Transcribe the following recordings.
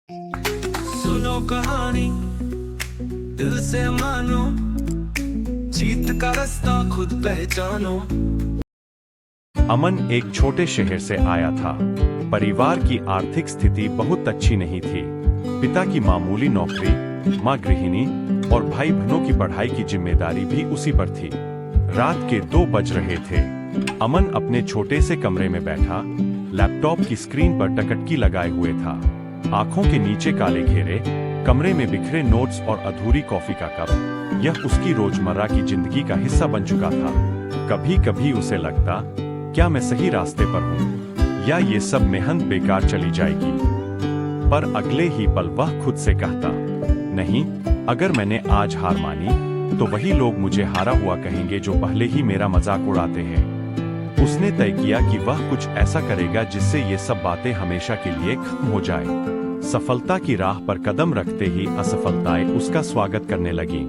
सुनो कहानी दिल से मानो, जीत का रास्ता खुद पहचानो। अमन एक छोटे शहर से आया था। परिवार की आर्थिक स्थिति बहुत अच्छी नहीं थी। पिता की मामूली नौकरी, माँ गृहिणी और भाई बहनों की पढ़ाई की जिम्मेदारी भी उसी पर थी। रात के 2 बज रहे थे। अमन अपने छोटे से कमरे में बैठा लैपटॉप की स्क्रीन पर टकटकी लगाए हुए था। आंखों के नीचे काले घेरे, कमरे में बिखरे नोट्स और अधूरी कॉफी का कप, यह उसकी रोजमर्रा की जिंदगी का हिस्सा बन चुका था। कभी कभी उसे लगता, क्या मैं सही रास्ते पर हूँ या ये सब मेहनत बेकार चली जाएगी। पर अगले ही पल वह खुद से कहता, नहीं, अगर मैंने आज हार मानी तो वही लोग मुझे हारा हुआ कहेंगे जो पहले ही मेरा मजाक उड़ाते हैं। उसने तय किया कि वह कुछ ऐसा करेगा जिससे ये सब बातें हमेशा के लिए खत्म हो जाए। सफलता की राह पर कदम रखते ही असफलताएं उसका स्वागत करने लगीं।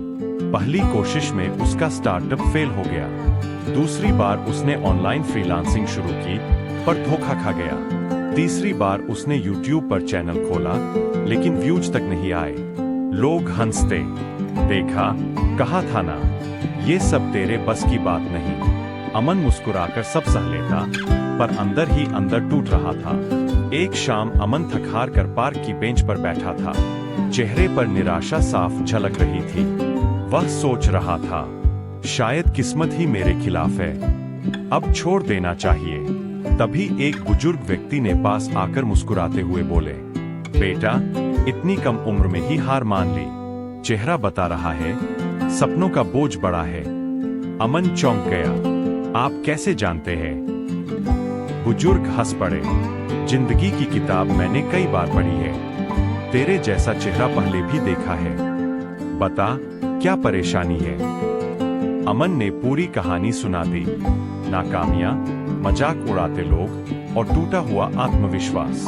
पहली कोशिश में उसका स्टार्टअप फेल हो गया। दूसरी बार उसने ऑनलाइन फ्रीलांसिंग शुरू की पर धोखा खा गया। तीसरी बार उसने YouTube पर चैनल खोला लेकिन व्यूज तक नहीं आए। लोग हंसते, देखा, कहा था ना, ये सब तेरे बस की बात नहीं। अमन मुस्कुराकर सब सह लेता पर अंदर ही अंदर टूट रहा था। एक शाम अमन थक हार कर पार्क की बेंच पर बैठा था। चेहरे पर निराशा साफ झलक रही थी। वह सोच रहा था, शायद किस्मत ही मेरे खिलाफ है, अब छोड़ देना चाहिए। तभी एक बुजुर्ग व्यक्ति ने पास आकर मुस्कुराते हुए बोले, बेटा, इतनी कम उम्र में ही हार मान ली, चेहरा बता रहा है सपनों का बोझ बड़ा है। अमन चौंक गया, आप कैसे जानते हैं? बुजुर्ग हंस पड़े, जिंदगी की किताब मैंने कई बार पढ़ी है, तेरे जैसा चेहरा पहले भी देखा है, बता क्या परेशानी है। अमन ने पूरी कहानी सुना दी, नाकामियां, मजाक उड़ाते लोग और टूटा हुआ आत्मविश्वास।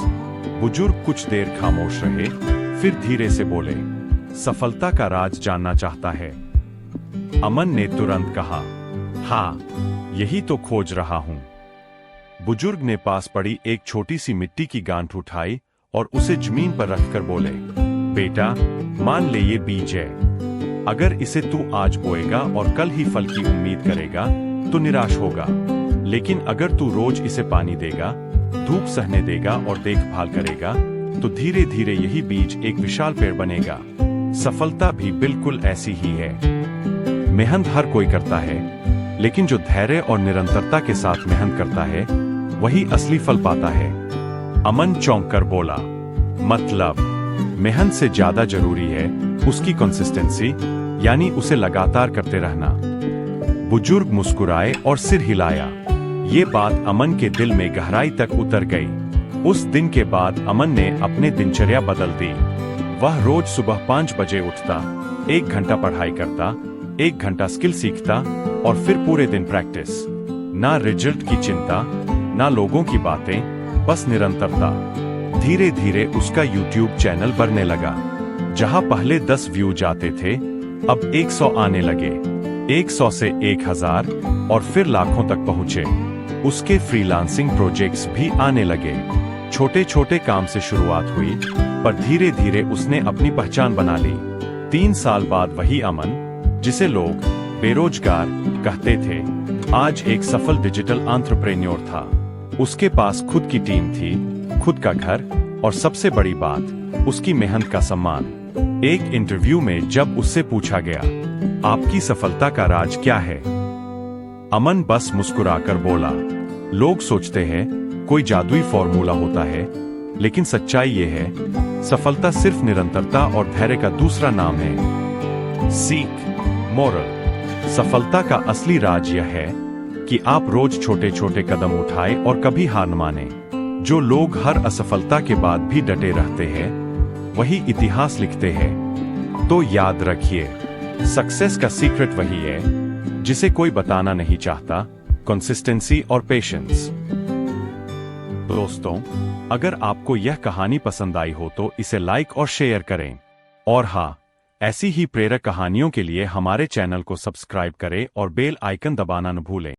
बुजुर्ग कुछ देर खामोश रहे, फिर धीरे से बोले, सफलता का राज जानना चाहता है? अमन ने तुरंत कहा, हाँ, यही तो खोज रहा हूं। बुजुर्ग ने पास पड़ी एक छोटी सी मिट्टी की गांठ उठाई और उसे जमीन पर रखकर बोले, बेटा, मान ले ये बीज है। अगर इसे तू आज बोएगा और कल ही फल की उम्मीद करेगा तो निराश होगा, लेकिन अगर तू रोज इसे पानी देगा, धूप सहने देगा और देखभाल करेगा तो धीरे धीरे यही बीज एक विशाल पेड़ बनेगा। सफलता भी बिल्कुल ऐसी ही है। मेहनत हर कोई करता है, लेकिन जो धैर्य और निरंतरता के साथ मेहनत करता है वही असली फल पाता है। अमन चौंक कर बोला, मतलब मेहनत से ज्यादा जरूरी है उसकी कंसिस्टेंसी, यानी उसे लगातार करते रहना। बुजुर्ग मुस्कुराए और सिर हिलाया। ये बात अमन के दिल में गहराई तक उतर गई। उस दिन के बाद अमन ने अपने दिनचर्या बदल दी। वह रोज सुबह 5 बजे उठता, 1 घंटा पढ़ाई करता, 1 घंटा स्किल सीखता और फिर पूरे दिन प्रैक्टिस। ना रिजल्ट की चिंता, ना लोगों की बातें, बस निरंतरता। धीरे धीरे उसका YouTube चैनल बढ़ने लगा। जहां पहले 10 व्यूज आते थे, अब 100 आने लगे। 100 से 1000 और फिर लाखों तक पहुंचे। उसके फ्रीलांसिंग प्रोजेक्ट्स भी आने लगे। छोटे छोटे काम से शुरुआत हुई, पर धीरे धीरे उसने अपनी पहचान बना ली। 3 साल बाद वही अमन, जिसे लोग बेरोजगार कहते थे, आज एक सफल डिजिटल एंटरप्रेन्योर था। उसके पास खुद की टीम थी, खुद का घर और सबसे बड़ी बात, उसकी मेहनत का सम्मान। एक इंटरव्यू में जब उससे पूछा गया, आपकी सफलता का राज क्या है? अमन बस मुस्कुराकर बोला, लोग सोचते हैं कोई जादुई फॉर्मूला होता है, लेकिन सच्चाई ये है, सफलता सिर्फ निरंतरता और धैर्य का दूसरा नाम है। सीख, मोरल, सफलता का असली राज यह है कि आप रोज छोटे छोटे कदम उठाएं और कभी हार न माने। जो लोग हर असफलता के बाद भी डटे रहते हैं, वही इतिहास लिखते हैं। तो याद रखिए, सक्सेस का सीक्रेट वही है जिसे कोई बताना नहीं चाहता, कंसिस्टेंसी और पेशेंस। दोस्तों, अगर आपको यह कहानी पसंद आई हो तो इसे लाइक और शेयर करें। और हाँ, ऐसी ही प्रेरक कहानियों के लिए हमारे चैनल को सब्सक्राइब करें और बेल आइकन दबाना न भूलें।